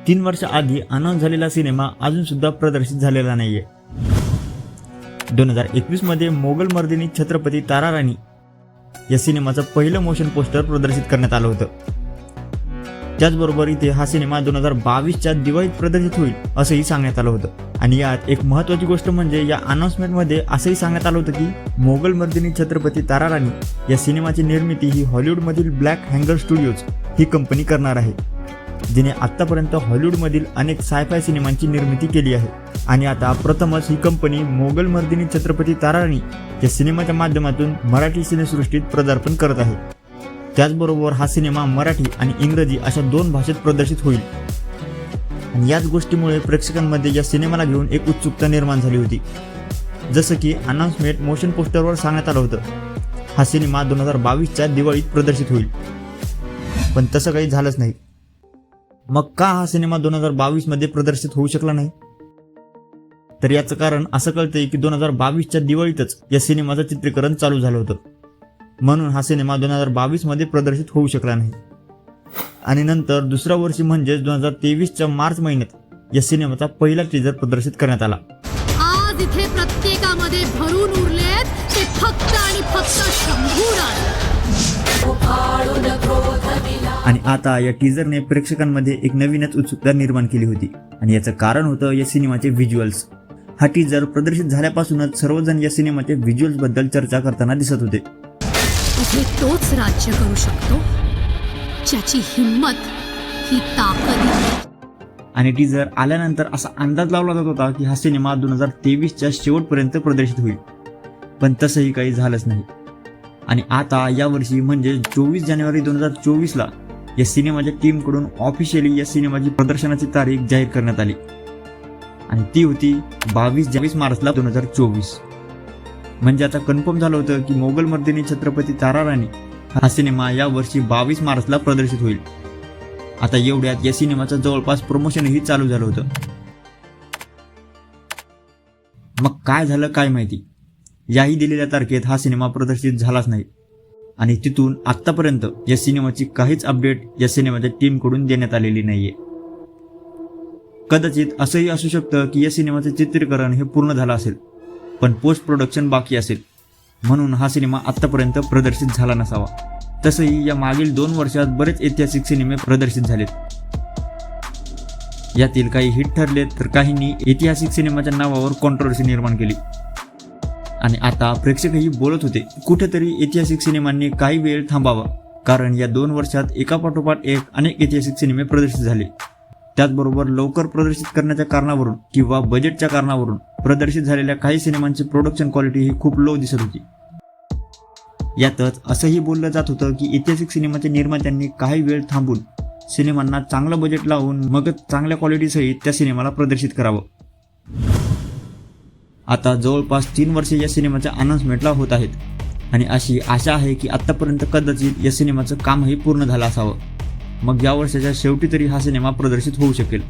3 वर्ष आधी अनाउन्स झालेला सिनेमा अजून सुद्धा प्रदर्शित झालेला नाहीये. 2021 मध्ये मोगल मर्दिनी छत्रपती तारा राणी या सिनेमाचं पहिलं मोशन पोस्टर प्रदर्शित करण्यात आलं होतं. त्याचबरोबर इथे हा सिनेमा 2022च्या दिवाळीत प्रदर्शित होईल असंही सांगण्यात आलं होतं. आणि यात एक महत्त्वाची गोष्ट म्हणजे या अनाउन्समेंटमध्ये असंही सांगण्यात आलं होतं की मोगल मर्दिनी छत्रपती तारा राणी या सिनेमाची निर्मिती ही हॉलिवूडमधील ब्लॅक हँगर स्टुडिओज ही कंपनी करणार आहे, जिने आत्तापर्यंत हॉलिवूडमधील अनेक सायफाय सिनेमांची निर्मिती केली आहे. आणि आता प्रथमच ही कंपनी मोगल मर्दिनी छत्रपती तारा राणी या सिनेमाच्या माध्यमातून मराठी सिनेसृष्टीत पदार्पण करत आहे. त्याचबरोबर हा सिनेमा मराठी आणि इंग्रजी अशा 2 भाषेत प्रदर्शित होईल. आणि याच गोष्टीमुळे प्रेक्षकांमध्ये या सिनेमाला घेऊन एक उत्सुकता निर्माण झाली होती. जसं की अनाउन्समेंट मोशन पोस्टरवर सांगण्यात आलं होतं, हा सिनेमा 2022च्या दिवाळीत प्रदर्शित होईल. पण तसं काही झालंच नाही. मग का हा सिनेमा 2022 मध्ये प्रदर्शित होऊ शकला नाही? तर याचं कारण असं कळतंय की 2022च्या दिवाळीतच या सिनेमाचं चित्रीकरण चालू झालं होतं, म्हणून हा सिनेमा 2022 मध्ये प्रदर्शित होऊ शकला नाही. आणि नंतर दुसऱ्या वर्षी म्हणजेच 2023च्या मार्च महिन्यात या सिनेमाचा पहिला टीजर प्रदर्शित करण्यात आला. आज इथे प्रत्येकामध्ये भरून उरलेत ते फक्त आणि फक्त शंभूराज. आणि आता या टीजरने प्रेक्षकांमध्ये एक नवीनच उत्सुकता निर्माण केली होती. आणि याचं कारण होतं या सिनेमाचे व्हिज्युअल्स. हा टीजर प्रदर्शित झाल्यापासूनच सर्वजण या सिनेमाचे व्हिज्युअल्स बद्दल चर्चा करताना दिसत होते. इथे तोच राज्य करू शकतो ज्याची हिम्मत ही ताकद. आणि टीजर आल्यानंतर असा अंदाज लावला जात होता की हा सिनेमा 2023च्या शेवटपर्यंत प्रदर्शित होईल, पण तसंही काही झालंच नाही. आणि आता यावर्षी म्हणजे 24 जानेवारी 2024ला या सिनेमाच्या टीमकडून ऑफिशियली या सिनेमाची प्रदर्शनाची तारीख जाहीर करण्यात आली. आणि ती होती 22 मार्चला 2024. म्हणजे आता कन्फर्म झालं होतं की मोगल मर्दिनी छत्रपती तारा राणी हा सिनेमा या वर्षी 22 मार्चला प्रदर्शित होईल. आता एवढ्यात या सिनेमाचं जवळपास प्रमोशनही चालू झालं होतं. मग काय झालं काय माहिती, याही दिलेल्या तारखेत हा सिनेमा प्रदर्शित झालाच नाही. आणि तिथून आत्तापर्यंत या सिनेमाची काहीच अपडेट या सिनेमाच्या टीमकडून देण्यात आलेली नाहीये. कदाचित असंही असू शकतं की या सिनेमाचं चित्रीकरण हे पूर्ण झालं असेल, पण पोस्ट प्रोडक्शन बाकी असेल, म्हणून हा सिनेमा आत्तापर्यंत प्रदर्शित झाला नसावा. तसंही या मागील 2 वर्षात बरेच ऐतिहासिक सिनेमे प्रदर्शित झालेत. यातील काही हिट ठरलेत तर काहींनी ऐतिहासिक सिनेमाच्या नावावर कॉन्ट्रोवर्सी निर्माण केली. आणि आता प्रेक्षकही बोलत होते कुठेतरी ऐतिहासिक सिनेमांनी काही वेळ थांबावा, कारण या 2 वर्षात एकापाठोपाठ एक अनेक ऐतिहासिक सिनेमे प्रदर्शित झाले. त्याचबरोबर लवकर प्रदर्शित करण्याच्या कारणावरून किंवा बजेटच्या कारणावरून प्रदर्शित झालेल्या काही सिनेमांची प्रोडक्शन क्वालिटी ही खूप लो दिसत होती. यातच असंही बोललं जात होतं की ऐतिहासिक सिनेमाच्या निर्मात्यांनी काही वेळ थांबून सिनेमांना चांगलं बजेट लावून मगच चांगल्या क्वालिटीसहित त्या सिनेमाला प्रदर्शित करावं. आता जवळपास 3 वर्षे या सिनेमाच्या अनाउन्समेंटला होत आहेत. आणि अशी आशा आहे की आत्तापर्यंत कदाचित या सिनेमाचं कामही पूर्ण झालं असावं. मग या वर्षाच्या शेवटी तरी हा सिनेमा प्रदर्शित होऊ शकेल.